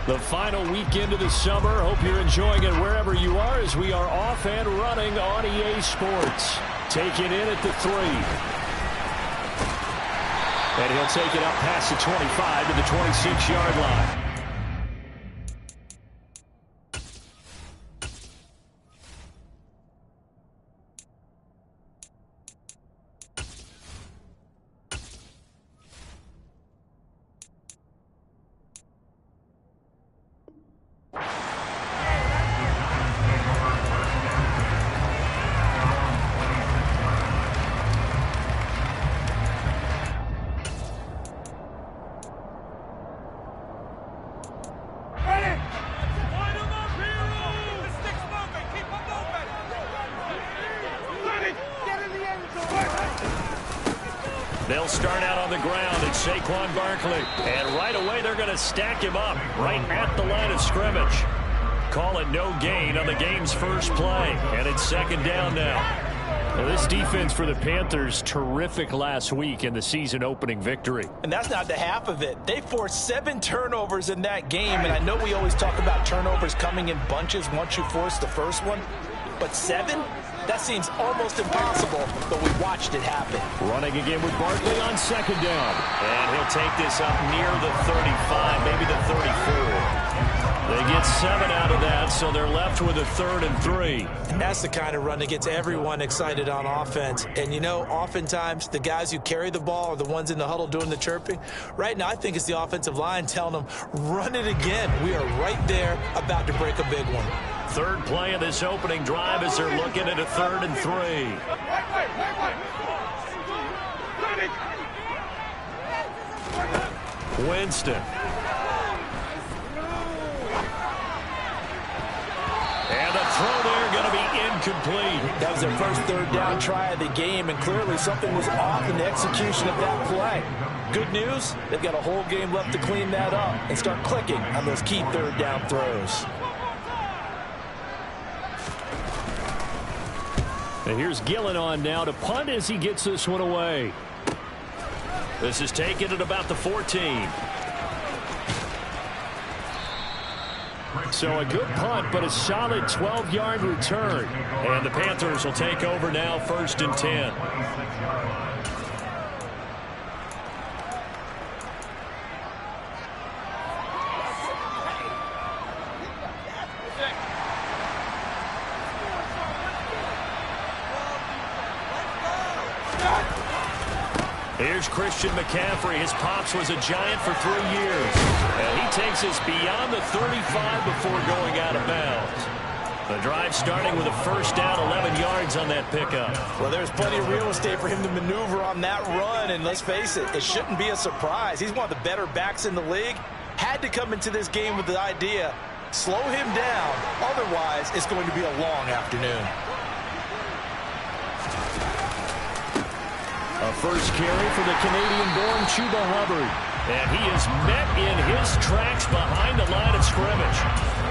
The final weekend of the summer. Hope you're enjoying it wherever you are as we are off and running on EA Sports. Take it in at the 3. And he'll take it up past the 25 to the 26-yard line. They'll start out on the ground at Saquon Barkley. And right away, they're going to stack him up right at the line of scrimmage. Call it no gain on the game's first play. And it's second down now. Well, this defense for the Panthers, terrific last week in the season-opening victory. And that's not the half of it. They forced 7 turnovers in that game. And I know we always talk about turnovers coming in bunches once you force the first one. But 7? That seems almost impossible, but we watched it happen. Running again with Barkley on second down. And he'll take this up near the 35, maybe the 34. They get 7 out of that, so they're left with a 3rd and 3. That's the kind of run that gets everyone excited on offense. And, you know, oftentimes the guys who carry the ball are the ones in the huddle doing the chirping. Right now, I think it's the offensive line telling them, run it again. We are right there about to break a big one. Third play of this opening drive as they're looking at a 3rd and 3. Winston. And the throw there going to be incomplete. That was their first 3rd down try of the game, and clearly something was off in the execution of that play. Good news, they've got a whole game left to clean that up and start clicking on those key 3rd down throws. And here's Gillen on now to punt as he gets this one away. This is taken at about the 14. So a good punt, but a solid 12-yard return. And the Panthers will take over now, 1st and 10. Here's Christian McCaffrey. His pops was a Giant for 3 years. And he takes us beyond the 35 before going out of bounds. The drive starting with a 1st down, 11 yards on that pickup. Well, there's plenty of real estate for him to maneuver on that run. And let's face it, it shouldn't be a surprise. He's one of the better backs in the league. Had to come into this game with the idea, slow him down. Otherwise, it's going to be a long afternoon. A first carry for the Canadian-born Chuba Hubbard. And he is met in his tracks behind the line of scrimmage.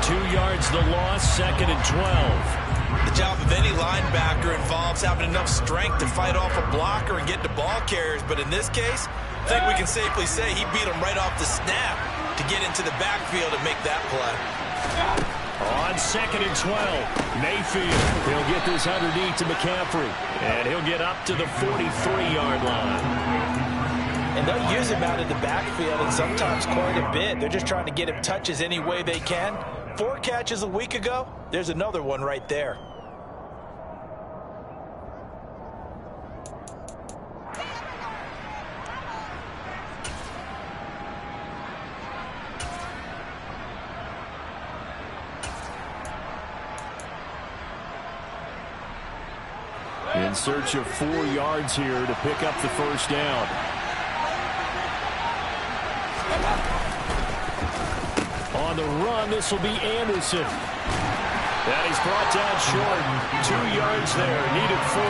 2 yards the loss, 2nd and 12. The job of any linebacker involves having enough strength to fight off a blocker and get to ball carriers. But in this case, I think we can safely say he beat him right off the snap to get into the backfield and make that play. On 2nd and 12, Mayfield. He'll get this underneath to McCaffrey. And he'll get up to the 43-yard line. And they'll use him out in the backfield, and sometimes quite a bit. They're just trying to get him touches any way they can. 4 catches a week ago. There's another one right there. In search of 4 yards here to pick up the 1st down. On the run, this will be Anderson. That is brought down short. 2 yards there, needed 4.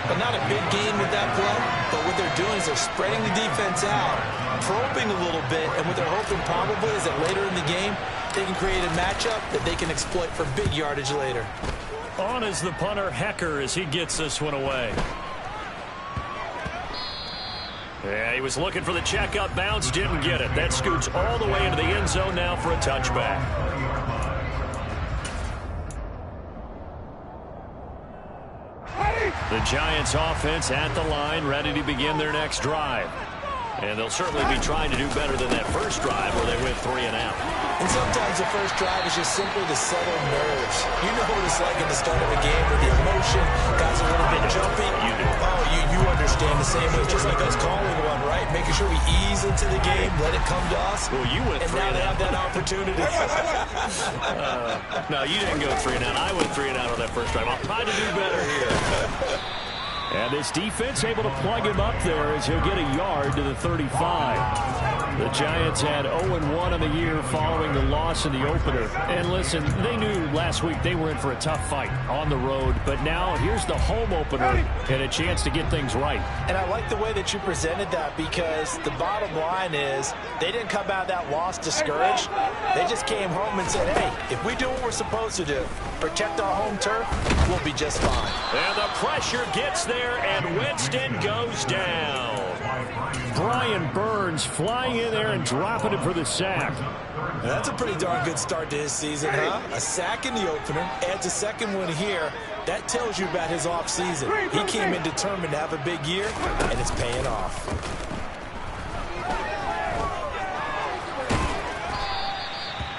But not a big gain with that play. But what they're doing is they're spreading the defense out, probing a little bit, and what they're hoping probably is that later in the game, they can create a matchup that they can exploit for big yardage later. On is the punter, Hecker, as he gets this one away. Yeah, he was looking for the checkup bounce, didn't get it. That scoots all the way into the end zone now for a touchback. The Giants offense at the line, ready to begin their next drive. And they'll certainly be trying to do better than that first drive where they went 3 and out. And sometimes the first drive is just simply to settle nerves. You know what it's like at the start of a game where the emotion, guys are a little bit jumpy. You do. Oh, you understand the same way. It's just like us calling one, right? Making sure we ease into the game, let it come to us. Well, you went 3 and and now out. they have that opportunity. No, you didn't go 3 and out. I went 3 and out on that first drive. I'll try to do better here. And this defense able to plug him up there as he'll get a yard to the 35. The Giants had 0-1 on the year following the loss in the opener. And listen, they knew last week they were in for a tough fight on the road. But now here's the home opener and a chance to get things right. And I like the way that you presented that, because the bottom line is they didn't come out of that loss discouraged. They just came home and said, hey, if we do what we're supposed to do, protect our home turf, we'll be just fine. And the pressure gets there, and Winston goes down. Brian Burns flying in there and dropping it for the sack. Now, that's a pretty darn good start to his season, huh? A sack in the opener, adds a second one here. That tells you about his offseason. He came in determined to have a big year, and it's paying off.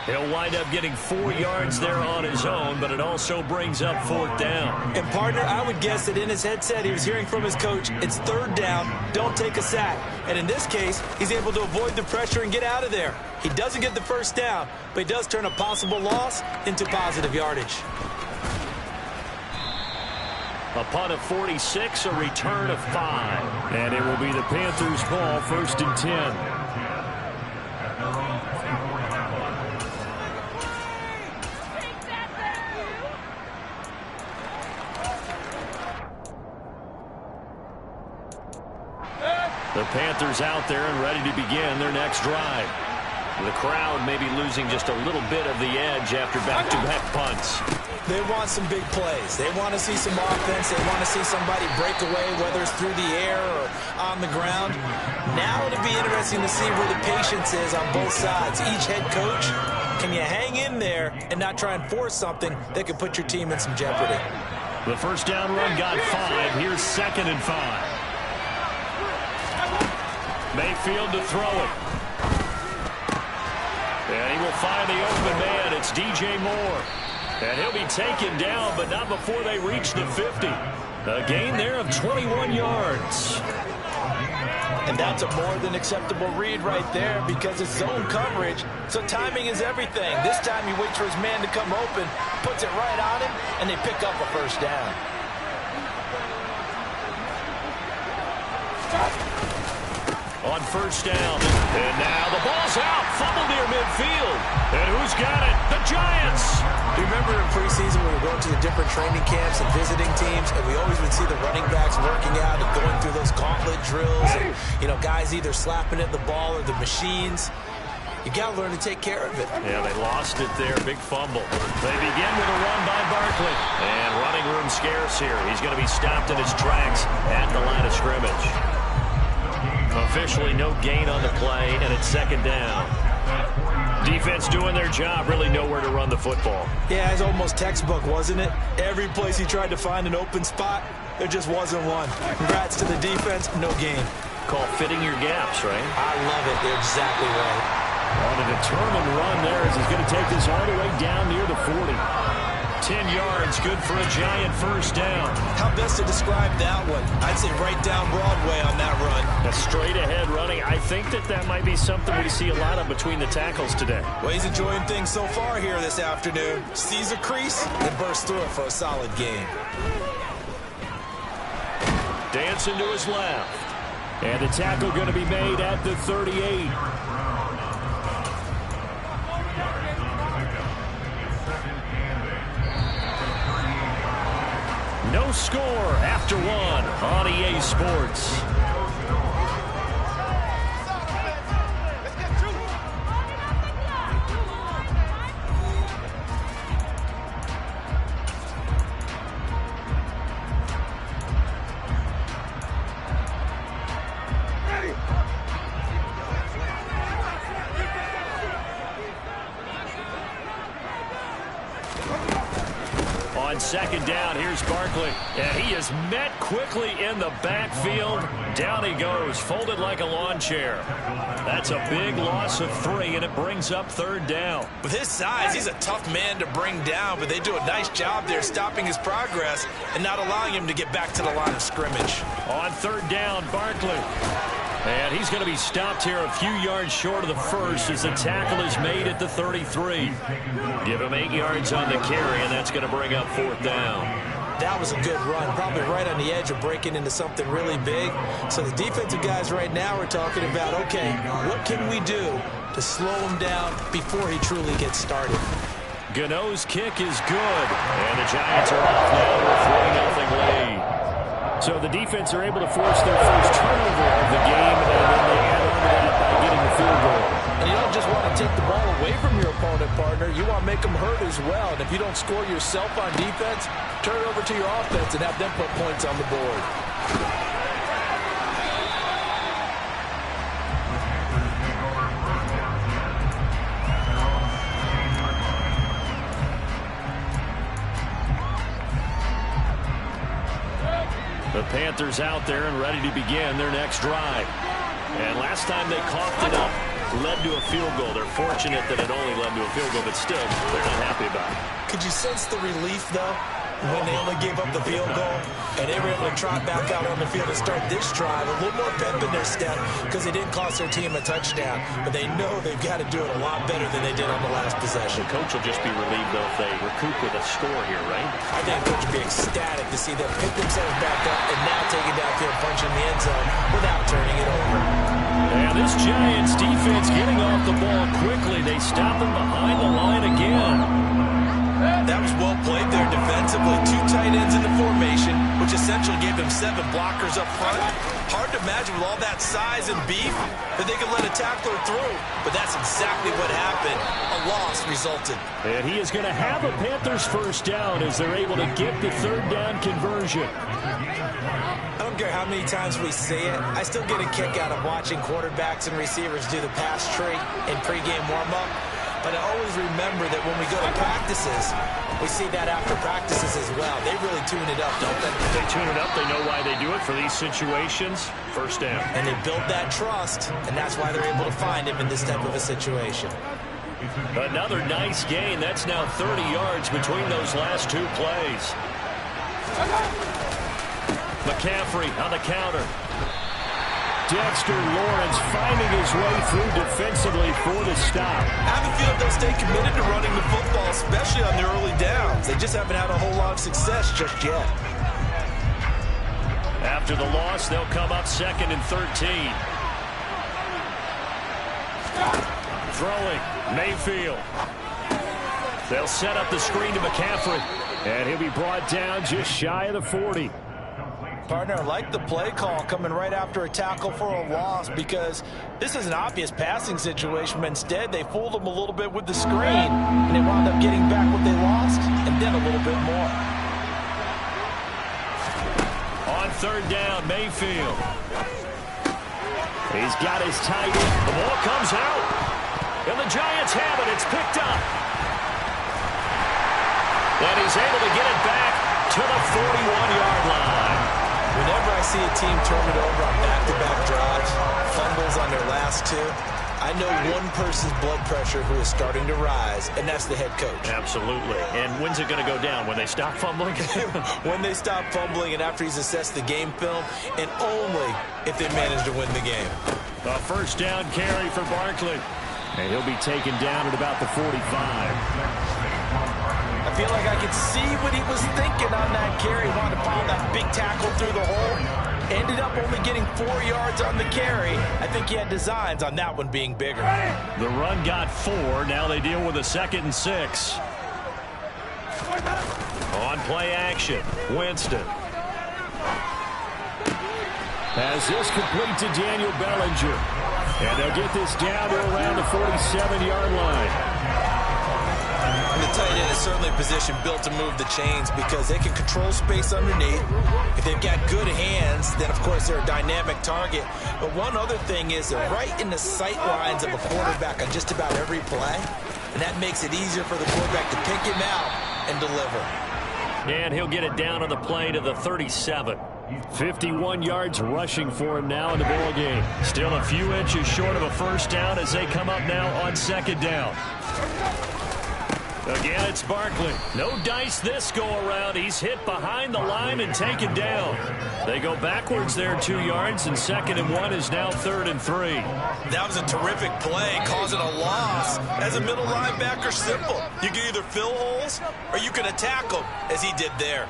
He'll wind up getting 4 yards there on his own, but it also brings up 4th down. And, partner, I would guess that in his headset he was hearing from his coach, it's 3rd down, don't take a sack. And in this case, he's able to avoid the pressure and get out of there. He doesn't get the first down, but he does turn a possible loss into positive yardage. A punt of 46, a return of 5. And it will be the Panthers' ball, 1st and 10. The Panthers out there and ready to begin their next drive. The crowd may be losing just a little bit of the edge after back-to-back punts. They want some big plays. They want to see some offense. They want to see somebody break away, whether it's through the air or on the ground. Now it'll be interesting to see where the patience is on both sides. Each head coach, can you hang in there and not try and force something that could put your team in some jeopardy? The first down run got 5. Here's 2nd and 5. Mayfield to throw it. And he will find the open man. It's DJ Moore. And he'll be taken down, but not before they reach the 50. A gain there of 21 yards. And that's a more than acceptable read right there, because it's zone coverage, so timing is everything. This time he waits for his man to come open, puts it right on him, and they pick up a first down. On first down. And now the ball's out. Fumble near midfield. And who's got it? The Giants. Do you remember in preseason when we were going to the different training camps and visiting teams, and we always would see the running backs working out and going through those gauntlet drills, and, you know, guys either slapping at the ball or the machines. You got to learn to take care of it. Yeah, they lost it there. Big fumble. They begin with a run by Barkley. And running room scarce here. He's going to be stopped in his tracks at the line of scrimmage. Officially no gain on the play, and it's 2nd down. Defense doing their job, really nowhere to run the football. Yeah, it's almost textbook, wasn't it? Every place he tried to find an open spot, there just wasn't one. Congrats to the defense, no gain. Call fitting your gaps, right? I love it. They're exactly right. On a determined run there as he's going to take this all the way down near the 40. 10 yards, good for a Giant first down. How best to describe that one? I'd say right down Broadway on that run. A straight-ahead running. I think that might be something we see a lot of between the tackles today. Well, he's enjoying things so far here this afternoon. Sees a crease and bursts through it for a solid game. Dancing to his left. And the tackle going to be made at the 38. No score after 1 on EA Sports. second down. Here's Barkley. And he is met quickly in the backfield. Down he goes, folded like a lawn chair. That's a big loss of 3, and it brings up third down. With his size, he's a tough man to bring down, but they do a nice job there stopping his progress and not allowing him to get back to the line of scrimmage. On third down, Barkley. And he's going to be stopped here a few yards short of the first as the tackle is made at the 33. Give him 8 yards on the carry, and that's going to bring up fourth down. That was a good run, probably right on the edge of breaking into something really big. So the defensive guys right now are talking about, okay, what can we do to slow him down before he truly gets started? Gano's kick is good, and the Giants are off now to a 3-0 lead. So the defense are able to force their first turnover of the game, and then they add on to that by getting the field goal. And you don't just want to take the ball away from your opponent, partner. You want to make them hurt as well. And if you don't score yourself on defense, turn it over to your offense and have them put points on the board. The Panthers out there and ready to begin their next drive. And last time they coughed it up, led to a field goal. They're fortunate that it only led to a field goal, but still, they're not happy about it. Could you sense the relief, though, when they only gave up the field goal and they were able to trot back out on the field and start this drive? A little more pep in their step because they didn't cost their team a touchdown, but they know they've got to do it a lot better than they did on the last possession. The coach will just be relieved, though, if they recoup with a score here, right? I think the coach will be ecstatic to see them pick themselves back up and now take it downfield, punching the end zone without turning it over. And this Giants defense getting off the ball quickly. They stop them behind the line again. That was well played there defensively. 2 tight ends in the formation, which essentially gave them 7 blockers up front. Hard to imagine with all that size and beef that they could let a tackler through. But that's exactly what happened. A loss resulted. And he is going to have a Panthers first down as they're able to get the third down conversion. I don't care how many times we see it. I still get a kick out of watching quarterbacks and receivers do the pass tree in pregame warm-up. But I always remember that when we go to practices, we see that after practices as well. They really tune it up, don't they? They tune it up. They know why they do it for these situations. First down. And they build that trust, and that's why they're able to find him in this type of a situation. Another nice gain. That's now 30 yards between those last 2 plays. McCaffrey on the counter. Dexter Lawrence finding his way through defensively for the stop. I have a feeling they'll stay committed to running the football, especially on the early downs. They just haven't had a whole lot of success just yet. After the loss, they'll come up 2nd and 13. Throwing, Mayfield. They'll set up the screen to McCaffrey, and he'll be brought down just shy of the 40. Partner, I like the play call coming right after a tackle for a loss because this is an obvious passing situation, but instead they fooled them a little bit with the screen, and they wound up getting back what they lost and then a little bit more. On third down, Mayfield. He's got his tight end. The ball comes out, and the Giants have it. It's picked up. And he's able to get it back to the 41-yard line. Whenever I see a team turn it over on back-to-back drives, fumbles on their last 2, I know one person's blood pressure who is starting to rise, and that's the head coach. Absolutely. And when's it going to go down? When they stop fumbling? When they stop fumbling and after he's assessed the game film, and only if they manage to win the game. A first down carry for Barkley. And he'll be taken down at about the 45. I feel like I could see what he was thinking on that carry. He wanted to follow that big tackle through the hole. Ended up only getting 4 yards on the carry. I think he had designs on that one being bigger. The run got 4. Now they deal with a 2nd and 6. On play action, Winston. As this complete to Daniel Bellinger. And they'll get this down to around the 47-yard line. And the tight end is certainly a position built to move the chains because they can control space underneath. If they've got good hands, then of course they're a dynamic target. But one other thing is they're right in the sight lines of a quarterback on just about every play. And that makes it easier for the quarterback to pick him out and deliver. And he'll get it down on the play to the 37. 51 yards rushing for him now in the ball game. Still a few inches short of a first down as they come up now on second down. Again, it's Barkley. No dice this go-around. He's hit behind the line and taken down. They go backwards there 2 yards, and 2nd and 1 is now 3rd and 3. That was a terrific play, causing a loss. As a middle linebacker, simple. You can either fill holes or you can attack them, as he did there.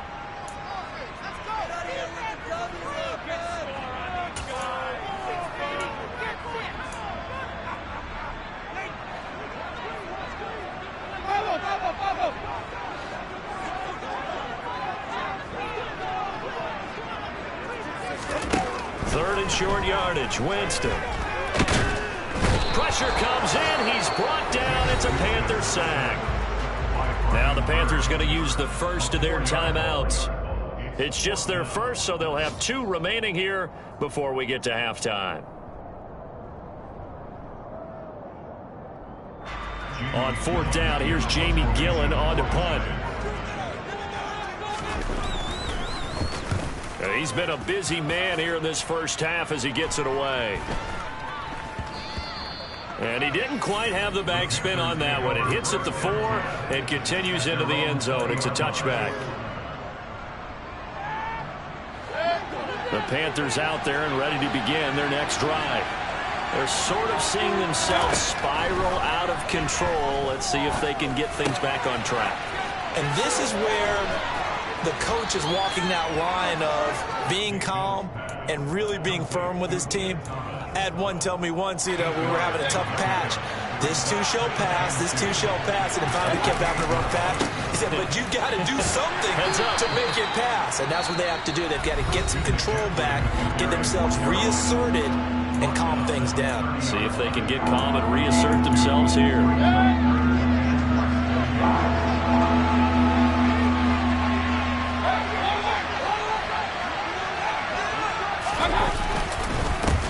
Third and short yardage. Winston. Pressure comes in. He's brought down. It's a Panther sack. Now the Panthers going to use the first of their timeouts. It's just their first, so they'll have 2 remaining here before we get to halftime. On 4th down, here's Jamie Gillen on to punt. He's been a busy man here in this first half as he gets it away. And he didn't quite have the backspin on that one. It hits at the 4 and continues into the end zone. It's a touchback. The Panthers out there and ready to begin their next drive. They're sort of seeing themselves spiral out of control. Let's see if they can get things back on track. And this is where the coach is walking that line of being calm and really being firm with his team. I had one tell me once, we were having a tough patch. This too shall pass, this too shall pass. And then finally kept having a rough patch. He said, but you got to do something to make it pass. And that's what they have to do. They've got to get some control back, get themselves reasserted, and calm things down. See if they can get calm and reassert themselves here.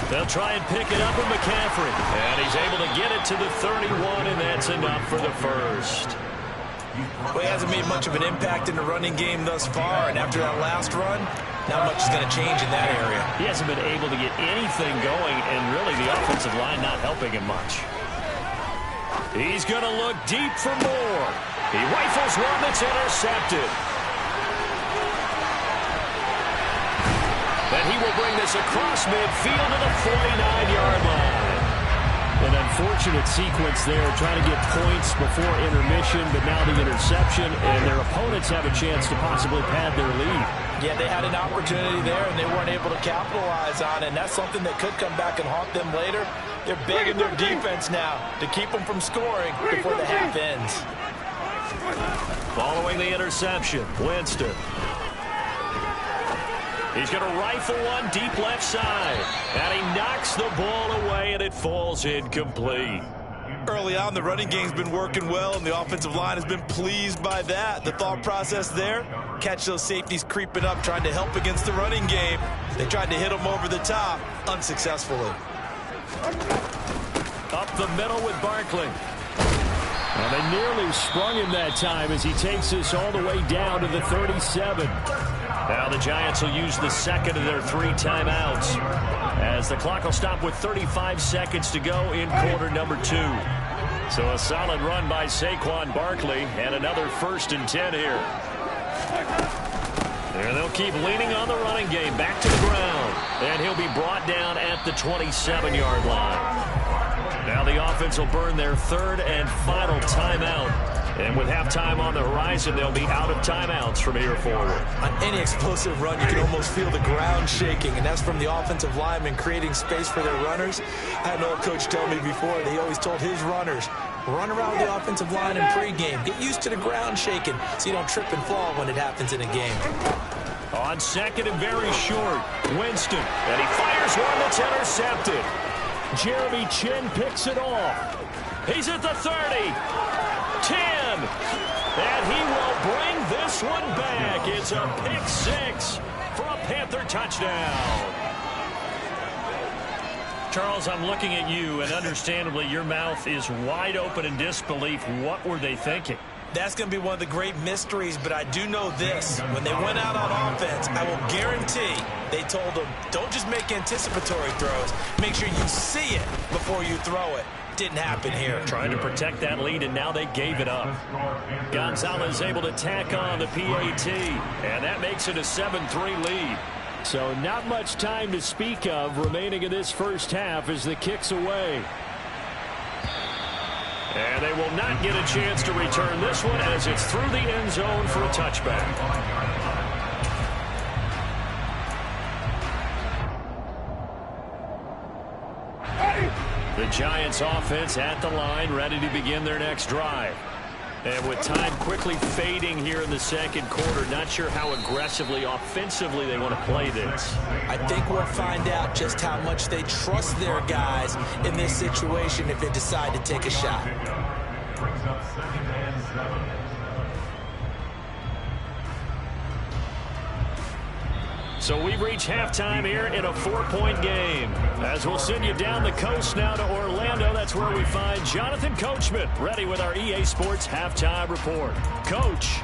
They'll try and pick it up with McCaffrey. And he's able to get it to the 31, and that's enough for the first. Well, he hasn't made much of an impact in the running game thus far, and after that last run, not much is going to change in that area. He hasn't been able to get anything going, and really the offensive line not helping him much. He's going to look deep for more. He rifles one that's intercepted. And he will bring this across midfield to the 49-yard line. An unfortunate sequence there, trying to get points before intermission, but now the interception, and their opponents have a chance to possibly pad their lead. Yeah, they had an opportunity there, and they weren't able to capitalize on it, and that's something that could come back and haunt them later. They're big in their defense now to keep them from scoring before the half ends. Following the interception, Winston. He's going to rifle one deep left side. And he knocks the ball away, and it falls incomplete. Early on, the running game's been working well, and the offensive line has been pleased by that. The thought process there, catch those safeties creeping up, trying to help against the running game. They tried to hit them over the top, unsuccessfully. Up the middle with Barkley. And they nearly sprung him that time as he takes this all the way down to the 37. Now the Giants will use the second of their 3 timeouts as the clock will stop with 35 seconds to go in quarter number 2. So a solid run by Saquon Barkley and another 1st and 10 here. And they'll keep leaning on the running game back to the ground. And he'll be brought down at the 27-yard line. Now the offense will burn their 3rd and final timeout. And with halftime on the horizon, they'll be out of timeouts from here forward. On any explosive run, you can almost feel the ground shaking, and that's from the offensive linemen creating space for their runners. I had an old coach tell me before that he always told his runners, run around the offensive line in pregame. Get used to the ground shaking so you don't trip and fall when it happens in a game. On 2nd and very short, Winston. And he fires one that's intercepted. Jeremy Chin picks it off. He's at the 30. 10. And he will bring this one back. It's a pick 6 for a Panther touchdown. Charles, I'm looking at you, and understandably your mouth is wide open in disbelief. What were they thinking? That's going to be one of the great mysteries, but I do know this. When they went out on offense, I will guarantee they told them, don't just make anticipatory throws. Make sure you see it before you throw it. Didn't happen here. Trying to protect that lead, and now they gave it up. Gonzalez able to tack on the PAT, and that makes it a 7-3 lead. So not much time to speak of remaining in this first half as the kick's away. And they will not get a chance to return this one as it's through the end zone for a touchback. The Giants offense at the line, ready to begin their next drive. And with time quickly fading here in the second quarter, not sure how aggressively, offensively they want to play this. I think we'll find out just how much they trust their guys in this situation if they decide to take a shot. Brings up 2nd and 7. So we've reached halftime here in a 4-point game. As we'll send you down the coast now to Orlando, that's where we find Jonathan Coachman, ready with our EA Sports Halftime Report. Coach.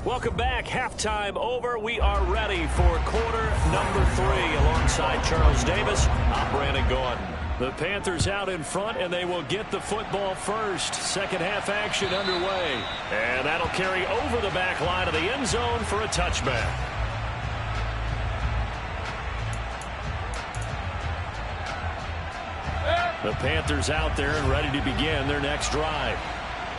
Welcome back. Halftime over. We are ready for quarter number 3 alongside Charles Davis. I'm Brandon Gordon. The Panthers out in front, and they will get the football first. Second half action underway. And that'll carry over the back line of the end zone for a touchback. The Panthers out there and ready to begin their next drive.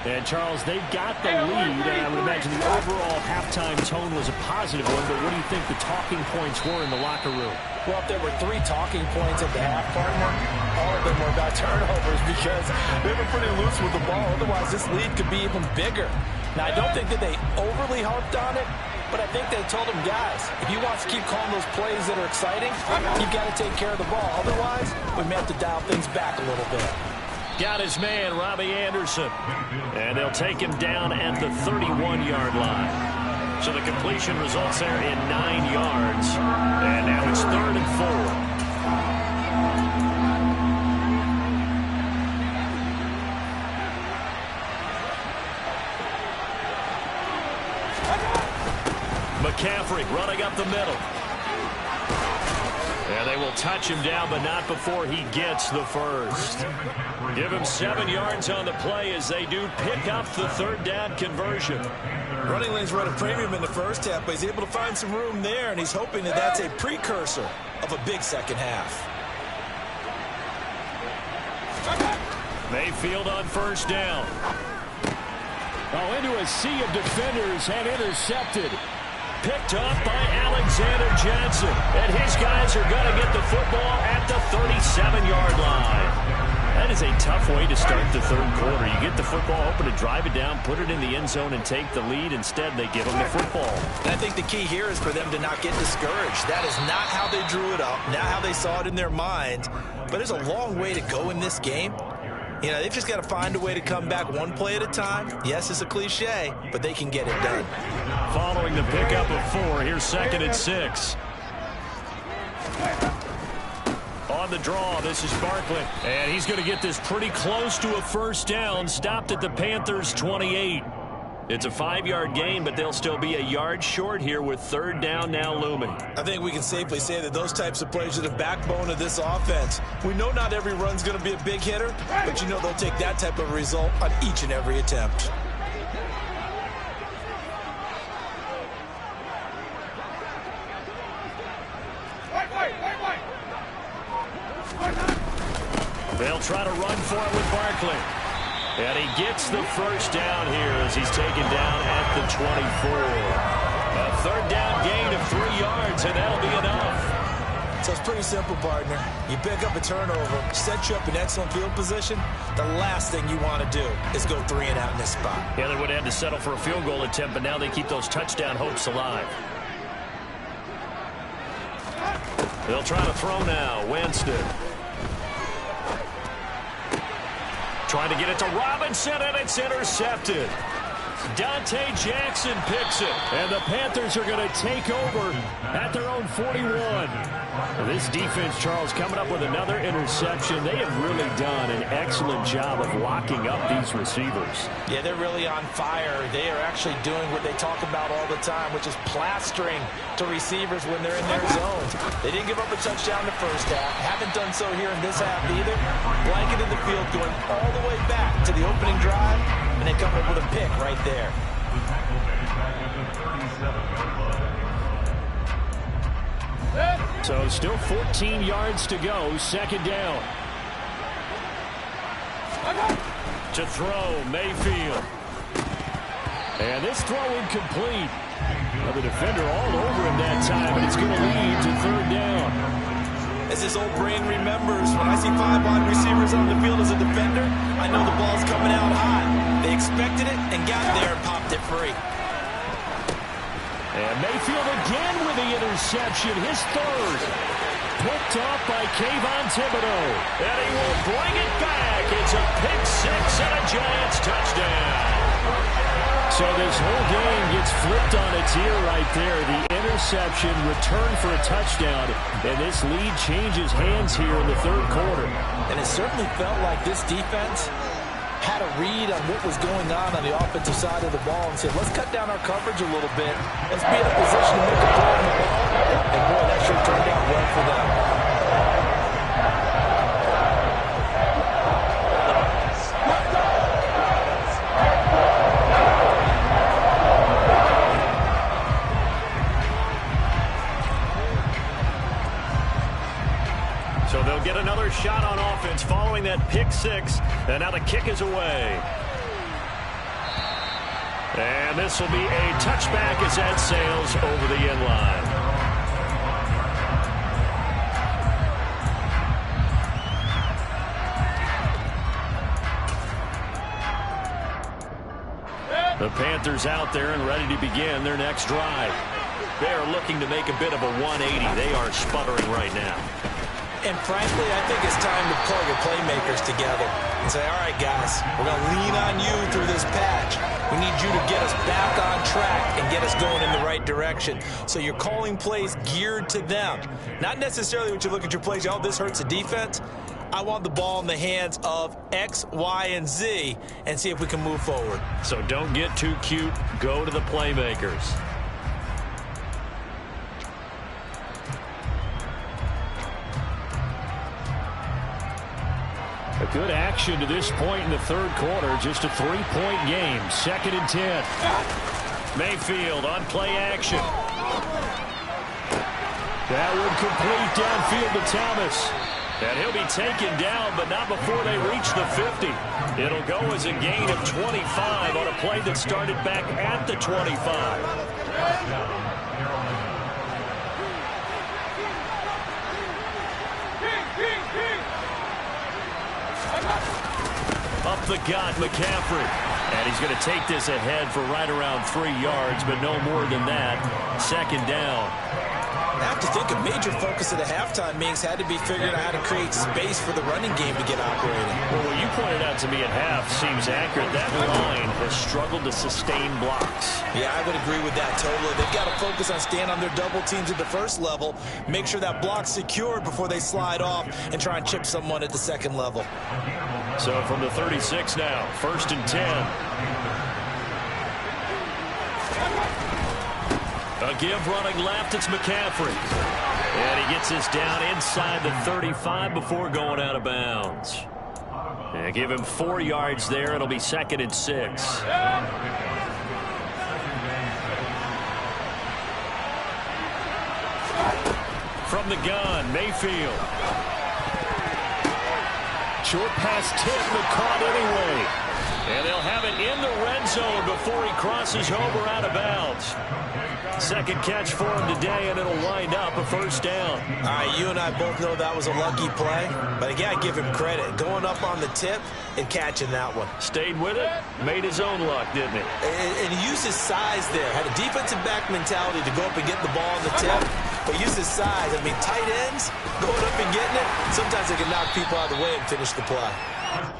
And, Charles, they've got the lead, and I would imagine the overall halftime tone was a positive one, but what do you think the talking points were in the locker room? Well, if there were 3 talking points at the half, partner, all of them were about turnovers because they were pretty loose with the ball. Otherwise, this lead could be even bigger. Now, I don't think that they overly harped on it, but I think they told them, guys, if you want to keep calling those plays that are exciting, you've got to take care of the ball. Otherwise, we may have to dial things back a little bit. Got his man, Robbie Anderson. And they'll take him down at the 31-yard line. So the completion results there in 9 yards. And now it's 3rd and 4. McCaffrey running up the middle. And they will touch him down, but not before he gets the first. Give him 7 yards on the play as they do pick up the 3rd down conversion. Running lanes run a premium in the first half, but he's able to find some room there, and he's hoping that that's a precursor of a big second half. Mayfield on 1st down. Oh, into a sea of defenders and intercepted. Picked off by Alexander Johnson. And his guys are going to get the football at the 37-yard line. That is a tough way to start the 3rd quarter. You get the football, hoping to drive it down, put it in the end zone, and take the lead. Instead, they give them the football. And I think the key here is for them to not get discouraged. That is not how they drew it up, not how they saw it in their minds. But there's a long way to go in this game. You know, they've just got to find a way to come back one play at a time. Yes, it's a cliche, but they can get it done. Following the pickup of 4, here's 2nd and 6. On the draw, this is Barkley. And he's going to get this pretty close to a 1st down, stopped at the Panthers' 28. It's a 5-yard gain, but they'll still be a yard short here with 3rd down now looming. I think we can safely say that those types of plays are the backbone of this offense. We know not every run's going to be a big hitter, but you know they'll take that type of result on each and every attempt. They'll try to run for it with Barkley. And he gets the 1st down here as he's taken down at the 24. A 3rd down gain of 3 yards, and that'll be enough. So it's pretty simple, partner. You pick up a turnover, set you up in excellent field position. The last thing you want to do is go 3 and out in this spot. Yeah, they would have had to settle for a field goal attempt, but now they keep those touchdown hopes alive. They'll try to throw now. Winston. Trying to get it to Robinson, and it's intercepted. Dante Jackson picks it, and the Panthers are going to take over at their own 41. This defense, Charles, coming up with another interception. They have really done an excellent job of locking up these receivers. Yeah, they're really on fire. They are actually doing what they talk about all the time, which is plastering to receivers when they're in their zones. They didn't give up a touchdown in the first half. Haven't done so here in this half either. Blanketed the field, going all the way back to the opening drive, and they come up with a pick right there. So still 14 yards to go, second down. To throw, Mayfield. And this throw incomplete. Well, the defender all over him that time, and it's going to lead to third down. As his old brain remembers, when I see 5 wide receivers on the field as a defender, I know the ball's coming out high. They expected it and got there and popped it free. And Mayfield again with the interception, his third. Picked off by Kayvon Thibodeau. And he will bring it back. It's a pick six and a Giants touchdown. So this whole game gets flipped on its ear right there. The interception, return for a touchdown, and this lead changes hands here in the third quarter. And it certainly felt like this defense had a read on what was going on the offensive side of the ball and said, let's cut down our coverage a little bit. Let's be in a position to make a play on the ball. And boy, that sure turned out well for them. So they'll get another shot on offense following that pick six. And now the kick is away. And this will be a touchback as that sails over the end line. The Panthers out there and ready to begin their next drive. They are looking to make a bit of a 180. They are sputtering right now. And frankly, I think it's time to pull your playmakers together and say, all right, guys, we're going to lean on you through this patch. We need you to get us back on track and get us going in the right direction. So you're calling plays geared to them. Not necessarily when you look at your plays, oh, this hurts the defense. I want the ball in the hands of X, Y, and Z and see if we can move forward. So don't get too cute. Go to the playmakers. A good action to this point in the third quarter. Just a 3-point game. 2nd and 10. Mayfield on play action. That would complete downfield to Thomas. And he'll be taken down, but not before they reach the 50. It'll go as a gain of 25 on a play that started back at the 25. Up the gut, McCaffrey. And he's going to take this ahead for right around 3 yards, but no more than that. 2nd down. I have to think a major focus of the halftime meetings had to be figuring out how to create space for the running game to get operating. Well, what you pointed out to me at half seems accurate. That line has struggled to sustain blocks. Yeah, I would agree with that totally. They've got to focus on staying on their double teams at the first level, make sure that block's secured before they slide off and try and chip someone at the second level. So from the 36 now, 1st and 10. A give running left, it's McCaffrey. And he gets this down inside the 35 before going out of bounds. And give him 4 yards there. It'll be 2nd and 6. From the gun, Mayfield. Short pass tip, but caught anyway. And they'll have it in the red zone before he crosses over out of bounds. 2nd catch for him today, and it'll wind up a 1st down. All right, you and I both know that was a lucky play, but again, I give him credit. Going up on the tip and catching that one. Stayed with it, made his own luck, didn't he? And he used his size there. Had a defensive back mentality to go up and get the ball on the tip, but used his size. I mean, tight ends going up and getting it, sometimes they can knock people out of the way and finish the play.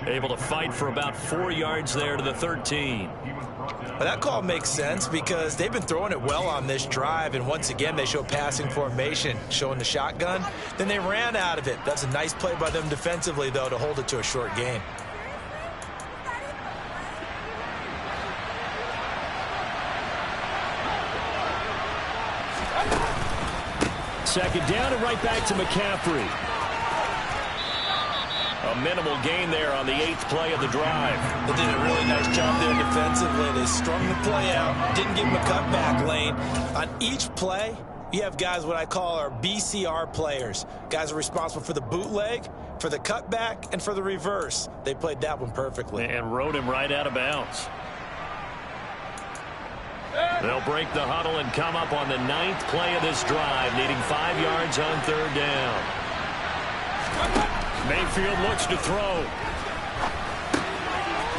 Able to fight for about 4 yards there to the 13. Well, that call makes sense because they've been throwing it well on this drive, and once again they show passing formation, showing the shotgun. Then they ran out of it. That's a nice play by them defensively, though, to hold it to a short gain. Second down and right back to McCaffrey. A minimal gain there on the 8th play of the drive. They did a really nice job there defensively. They strung the play out, didn't give them a cutback lane. On each play, you have guys what I call our BCR players. Guys are responsible for the bootleg, for the cutback, and for the reverse. They played that one perfectly. And rode him right out of bounds. They'll break the huddle and come up on the 9th play of this drive, needing 5 yards on 3rd down. Mayfield looks to throw.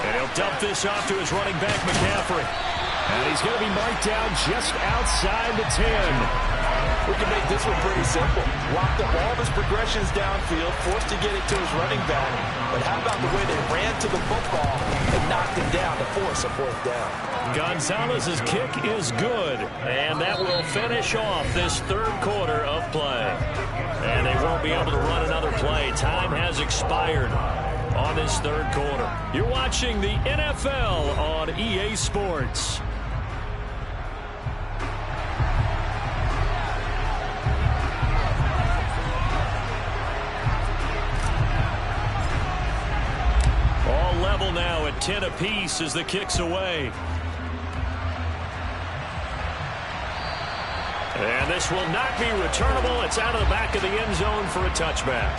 And he'll dump this off to his running back, McCaffrey. And he's going to be marked down just outside the 10. We can make this one pretty simple. Locked up all of his progressions downfield, forced to get it to his running back. But how about the way they ran to the football and knocked him down to force a 4th down? Gonzalez's kick is good, and that will finish off this 3rd quarter of play. And they won't be able to run another play. Time has expired on this 3rd quarter. You're watching the NFL on EA Sports. All level now at 10 apiece as the kick's away. And this will not be returnable. It's out of the back of the end zone for a touchback.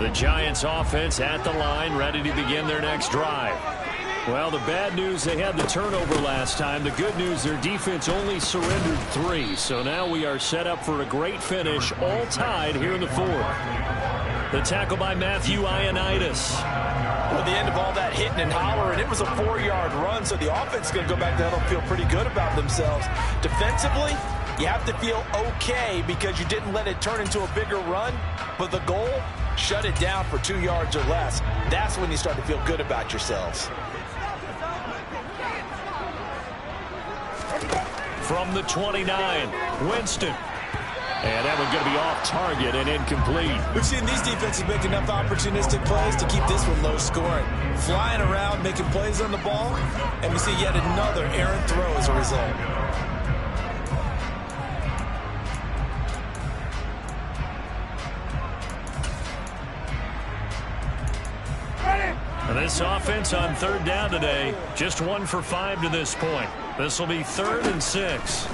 The Giants offense at the line, ready to begin their next drive. Well, the bad news, they had the turnover last time. The good news, their defense only surrendered 3. So now we are set up for a great finish, all tied here in the 4th. The tackle by Matthew Ioannidis. Well, the end of all that hitting and hollering, it was a 4-yard run, so the offense is going to go back there and feel pretty good about themselves. Defensively, you have to feel okay because you didn't let it turn into a bigger run, but the goal, shut it down for 2 yards or less. That's when you start to feel good about yourselves. From the 29, Winston. And that one's going to be off target and incomplete. We've seen these defenses make enough opportunistic plays to keep this one low scoring. Flying around, making plays on the ball, and we see yet another errant throw as a result. And this offense on 3rd down today, just 1 for 5 to this point. This will be 3rd and 6.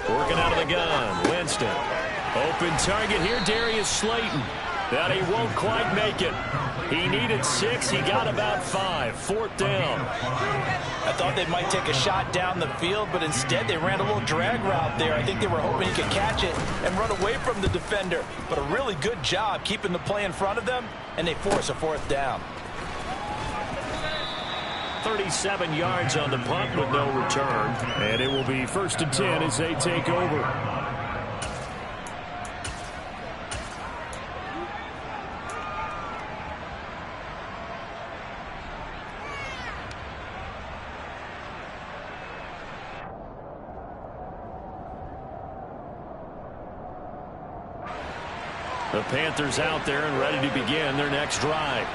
Working out of the gun, Winston. Open target here, Darius Slayton. But he won't quite make it. He needed 6. He got about 5. 4th down. I thought they might take a shot down the field, but instead they ran a little drag route there. I think they were hoping he could catch it and run away from the defender. But a really good job keeping the play in front of them, and they force a 4th down. 37 yards on the punt with no return. And it will be 1st and 10 as they take over. The Panthers out there and ready to begin their next drive.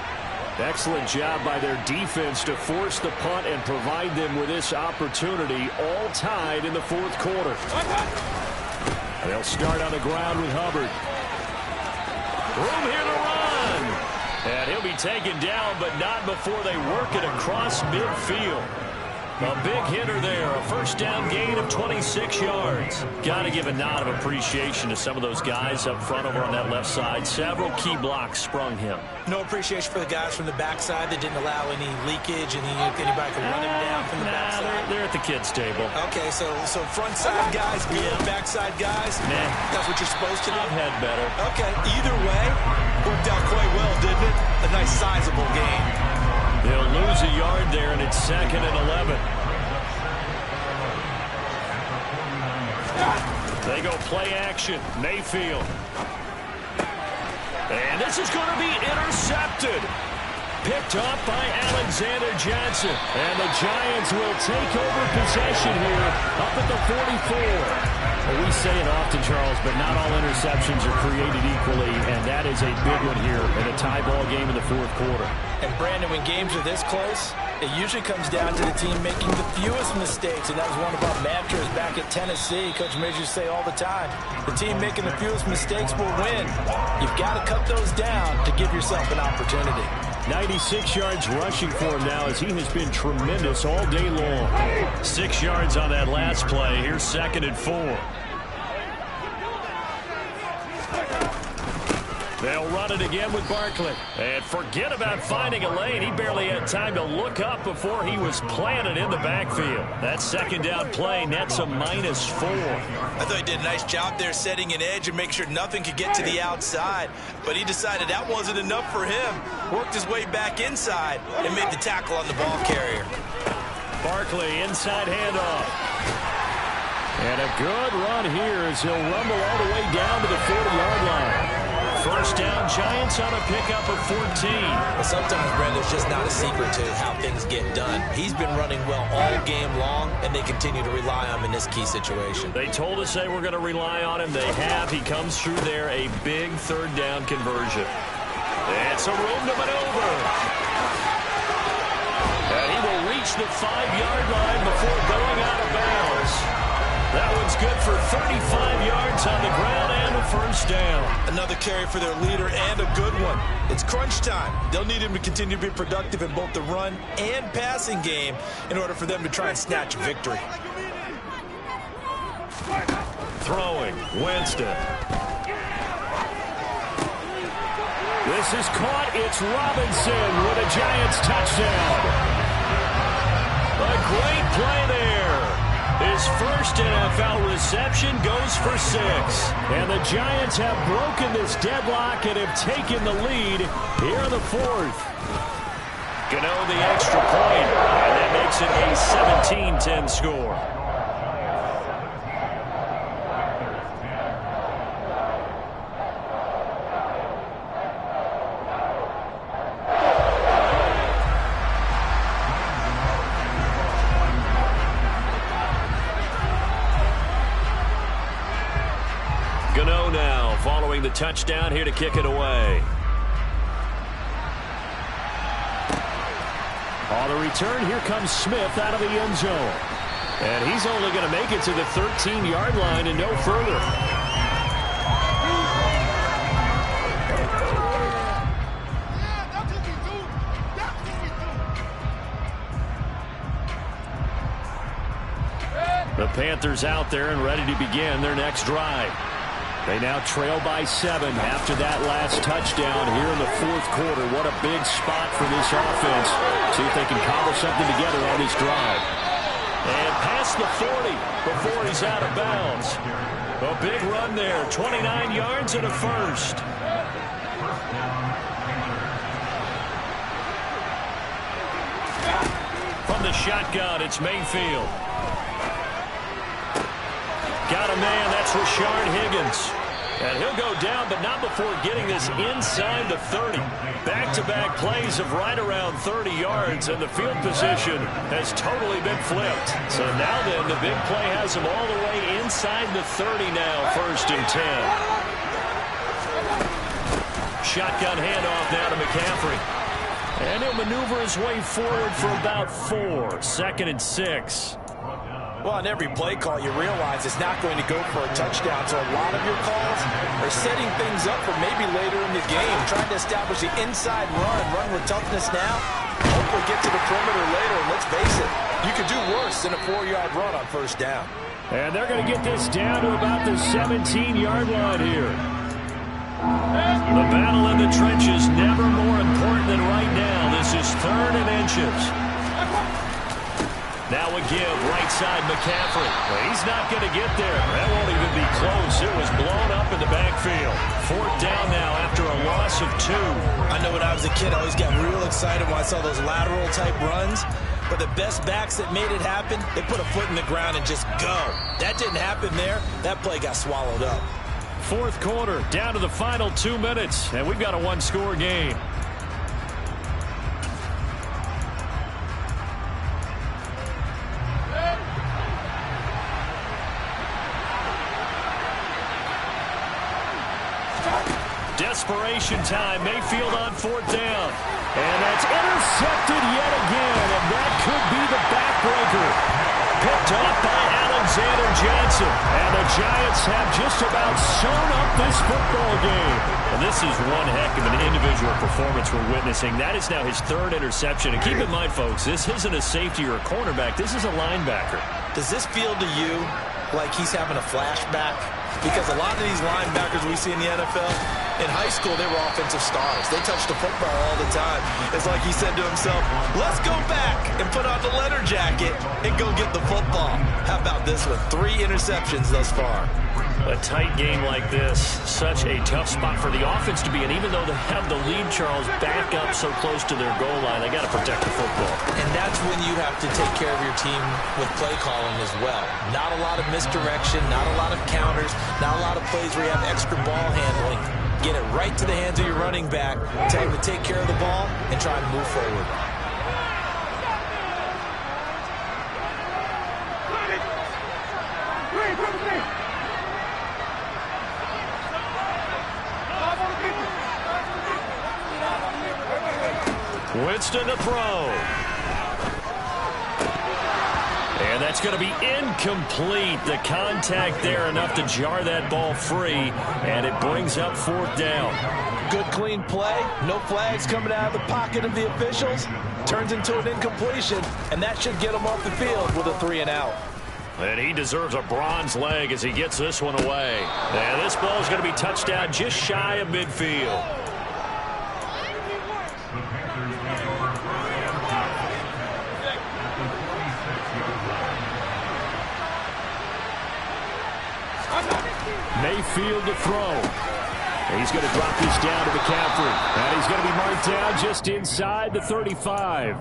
Excellent job by their defense to force the punt and provide them with this opportunity, all tied in the 4th quarter. They'll start on the ground with Hubbard. Room here to run. And he'll be taken down, but not before they work it across midfield. A big hitter there, a 1st down gain of 26 yards. Got to give a nod of appreciation to some of those guys up front over on that left side. Several key blocks sprung him. No appreciation for the guys from the backside that didn't allow any leakage and anybody could run him down from the backside. They're at the kids' table. Okay, so front side guys good, backside guys, nah. That's what you're supposed to do? I've had better. Okay, either way, worked out quite well, didn't it? A nice sizable game. They'll lose a yard there, and it's 2nd and 11. They go play action. Mayfield. And this is going to be intercepted. Picked up by Alexander Johnson. And the Giants will take over possession here up at the 44. Well, we say it often, Charles, but not all interceptions are created equally, and that is a big one here in a tie ball game in the 4th quarter. And, Brandon, when games are this close, it usually comes down to the team making the fewest mistakes, and that was one of our mantras back at Tennessee. Coach Majors say all the time, the team making the fewest mistakes will win. You've got to cut those down to give yourself an opportunity. 96 yards rushing for him now as he has been tremendous all day long. 6 yards on that last play. Here's 2nd and 4. They'll run it again with Barkley. And forget about finding a lane. He barely had time to look up before he was planted in the backfield. That 2nd down play nets a -4. I thought he did a nice job there setting an edge and make sure nothing could get to the outside. But he decided that wasn't enough for him. Worked his way back inside and made the tackle on the ball carrier. Barkley, inside handoff. And a good run here as he'll rumble all the way down to the 40-yard line. First down, Giants on a pickup of 14. Well, sometimes, Brandon, there's just not a secret to how things get done. He's been running well all game long, and they continue to rely on him in this key situation. They told us they were going to rely on him. They have. He comes through there, a big 3rd down conversion. It's a room to maneuver. And he will reach the 5-yard line before going out of bounds. That one's good for 35 yards on the ground and a first down. Another carry for their leader and a good one. It's crunch time. They'll need him to continue to be productive in both the run and passing game in order for them to try and snatch victory. Throwing, Winston. This is caught. It's Robinson with a Giants touchdown. A great play there. His first NFL reception goes for 6. And the Giants have broken this deadlock and have taken the lead here in the 4th. Gano the extra point, and that makes it a 17-10 score. Gano now following the touchdown here to kick it away. On the return, here comes Smith out of the end zone. And he's only going to make it to the 13-yard line and no further. The Panthers out there and ready to begin their next drive. They now trail by 7 after that last touchdown here in the 4th quarter. What a big spot for this offense. See if they can cobble something together on this drive. And past the 40 before he's out of bounds. A big run there, 29 yards and a first. From the shotgun, it's Mayfield. Got a man, that's Rashard Higgins. And he'll go down, but not before getting this inside the 30. Back-to-back plays of right around 30 yards, and the field position has totally been flipped. So now then, the big play has him all the way inside the 30 now, 1st and 10. Shotgun handoff now to McCaffrey. And he'll maneuver his way forward for about 4, 2nd and 6. Well, on every play call, you realize it's not going to go for a touchdown. So a lot of your calls are setting things up for maybe later in the game, trying to establish the inside run with toughness now, hopefully get to the perimeter later. And let's face it, you could do worse than a 4-yard run on 1st down. And they're going to get this down to about the 17-yard line here. The battle in the trenches never more important than right now. This is 3rd and inches. Now a give, right side McCaffrey. Well, he's not going to get there. That won't even be close. It was blown up in the backfield. 4th down now after a loss of 2. I know when I was a kid, I always got real excited when I saw those lateral type runs. But the best backs that made it happen, they put a foot in the ground and just go. That didn't happen there. That play got swallowed up. 4th quarter, down to the final 2 minutes, and we've got a one-score game. Desperation time. Mayfield on 4th down. And that's intercepted yet again. And that could be the backbreaker. Picked off by Alexander Johnson. And the Giants have just about sewn up this football game. And this is one heck of an individual performance we're witnessing. That is now his 3rd interception. And keep in mind, folks, this isn't a safety or a cornerback. This is a linebacker. Does this feel to you like he's having a flashback? Because a lot of these linebackers we see in the NFL, in high school, they were offensive stars. They touched the football all the time. It's like he said to himself, let's go back and put on the leather jacket and go get the football. How about this one? 3 interceptions thus far. A tight game like this, such a tough spot for the offense to be in. Even though they have the lead, Charles, back up so close to their goal line, they got to protect the football. And that's when you have to take care of your team with play calling as well. Not a lot of misdirection, not a lot of counters, not a lot of plays where you have extra ball handling. Get it right to the hands of your running back, tell him to take care of the ball, and try to move forward. Winston to throw. And that's going to be incomplete. The contact there enough to jar that ball free, and it brings up 4th down. Good clean play. No flags coming out of the pocket of the officials. Turns into an incompletion, and that should get him off the field with a 3 and out. And he deserves a bronze leg as he gets this one away. And this ball is going to be touched down just shy of midfield. Mayfield to throw. He's going to drop this down to McCaffrey. And he's going to be marked down just inside the 35.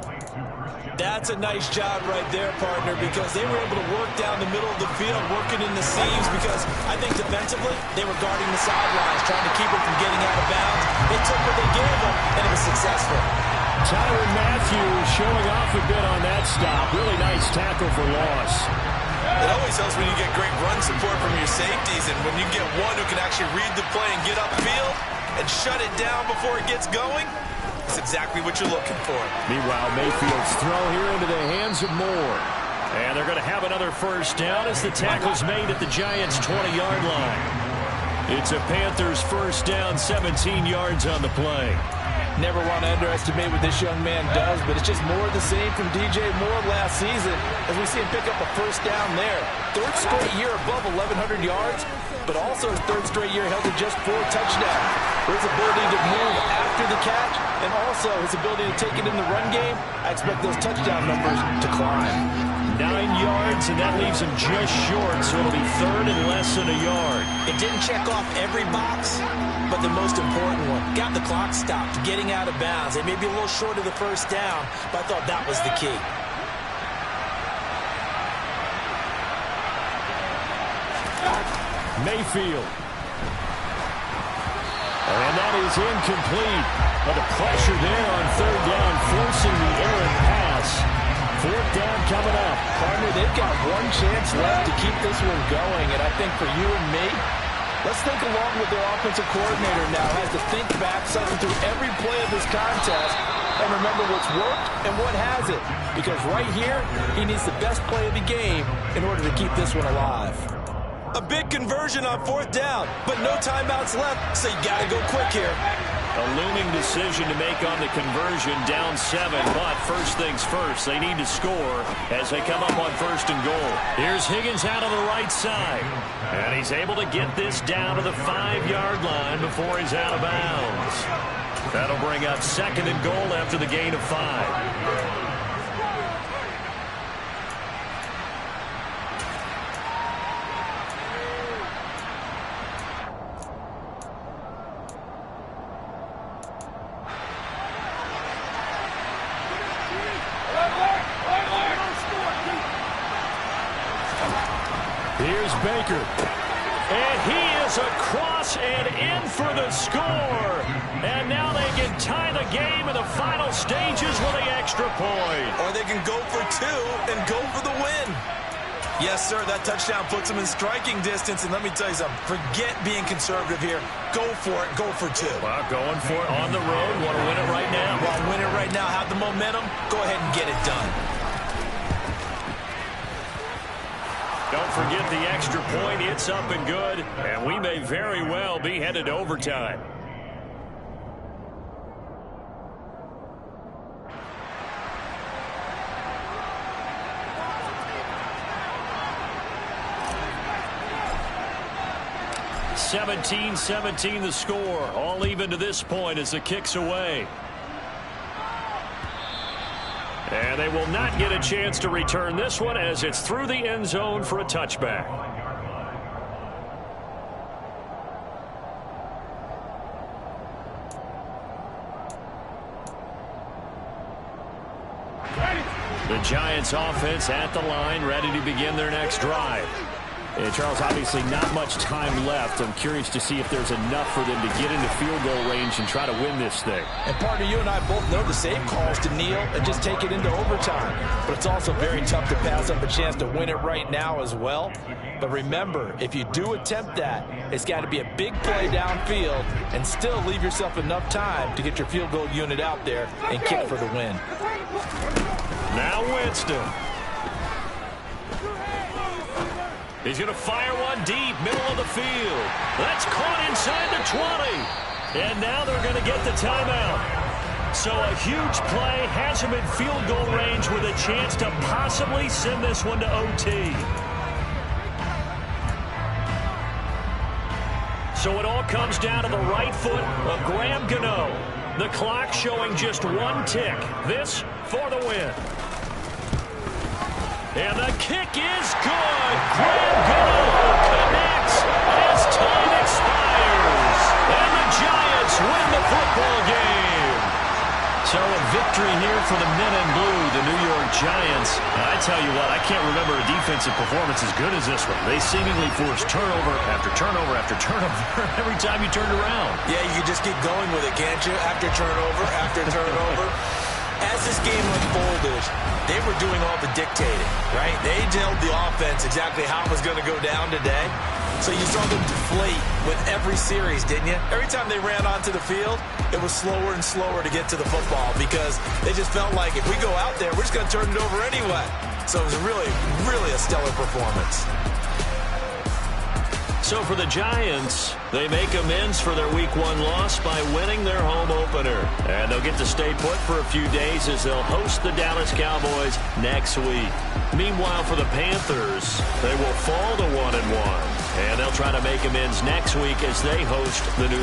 That's a nice job right there, partner, because they were able to work down the middle of the field, working in the seams, because I think defensively they were guarding the sidelines, trying to keep him from getting out of bounds. They took what they gave him, and it was successful. Tyrann Mathieu showing off a bit on that stop. Really nice tackle for loss. It always helps when you get great run support from your safeties, and when you get one who can actually read the play and get upfield and shut it down before it gets going, it's exactly what you're looking for. Meanwhile, Mayfield's throw here into the hands of Moore. And they're going to have another 1st down as the tackle's made at the Giants' 20-yard line. It's a Panthers 1st down, 17 yards on the play. Never want to underestimate what this young man does, but it's just more of the same from DJ Moore last season as we see him pick up a 1st down there. 3rd straight year above 1,100 yards, but also his 3rd straight year held to just 4 touchdowns. His ability to move after the catch and also his ability to take it in the run game, I expect those touchdown numbers to climb. 9 yards, and that leaves him just short, so it'll be 3rd and less than a yard. It didn't check off every box, but the most important one. Got the clock stopped, getting out of bounds. They may be a little short of the 1st down, but I thought that was the key. Mayfield. And that is incomplete. But the pressure there on 3rd down, forcing the errant pass. 4th down coming up. Partner, they've got one chance left to keep this one going, and I think for you and me, let's think along with their offensive coordinator now. Has to think back, cycle through every play of this contest, and remember what's worked and what hasn't. Because right here, he needs the best play of the game in order to keep this one alive. A big conversion on 4th down, but no timeouts left, so you got to go quick here. A looming decision to make on the conversion, down 7, but first things first, they need to score as they come up on 1st and goal. Here's Higgins out on the right side, and he's able to get this down to the 5-yard line before he's out of bounds. That'll bring up 2nd and goal after the gain of 5. Here's Baker. And he is across and in for the score. And now they can tie the game in the final stages with the extra point. Or they can go for two and go for the win. Yes, sir, that touchdown puts them in striking distance. And let me tell you something, forget being conservative here. Go for it, go for two. Well, going for it on the road. Want to win it right now. Want to win it right now, have the momentum, go ahead and get it done. Don't forget the extra point. It's up and good. And we may very well be headed to overtime. (17-17) the score. All even to this point as the kick's away. And they will not get a chance to return this one as it's through the end zone for a touchback. The Giants offense at the line, ready to begin their next drive. And Charles, obviously not much time left. I'm curious to see if there's enough for them to get into field goal range and try to win this thing. And partner, you and I both know the safe calls to kneel and just take it into overtime. But it's also very tough to pass up a chance to win it right now as well. But remember, if you do attempt that, it's got to be a big play downfield and still leave yourself enough time to get your field goal unit out there and kick for the win. Now Winston. He's going to fire one deep, middle of the field. That's caught inside the 20. And now they're going to get the timeout. So a huge play has him in field goal range with a chance to possibly send this one to OT. So it all comes down to the right foot of Graham Gano. The clock showing just one tick. This for the win. And the kick is good. Graham Gano connects as time expires. And the Giants win the football game. So a victory here for the men in blue, the New York Giants. And I tell you what, I can't remember a defensive performance as good as this one. They seemingly forced turnover after turnover after turnover every time you turned around. Yeah, you can just keep going with it, can't you? After turnover, after turnover. As this game unfolded, they were doing all the dictating, right? They told the offense exactly how it was going to go down today. So you saw them deflate with every series, didn't you? Every time they ran onto the field, it was slower and slower to get to the football because they just felt like if we go out there, we're just going to turn it over anyway. So it was really, really a stellar performance. So for the Giants, they make amends for their Week 1 loss by winning their home opener. And they'll get to stay put for a few days as they'll host the Dallas Cowboys next week. Meanwhile, for the Panthers, they will fall to 1-1. And they'll try to make amends next week as they host the New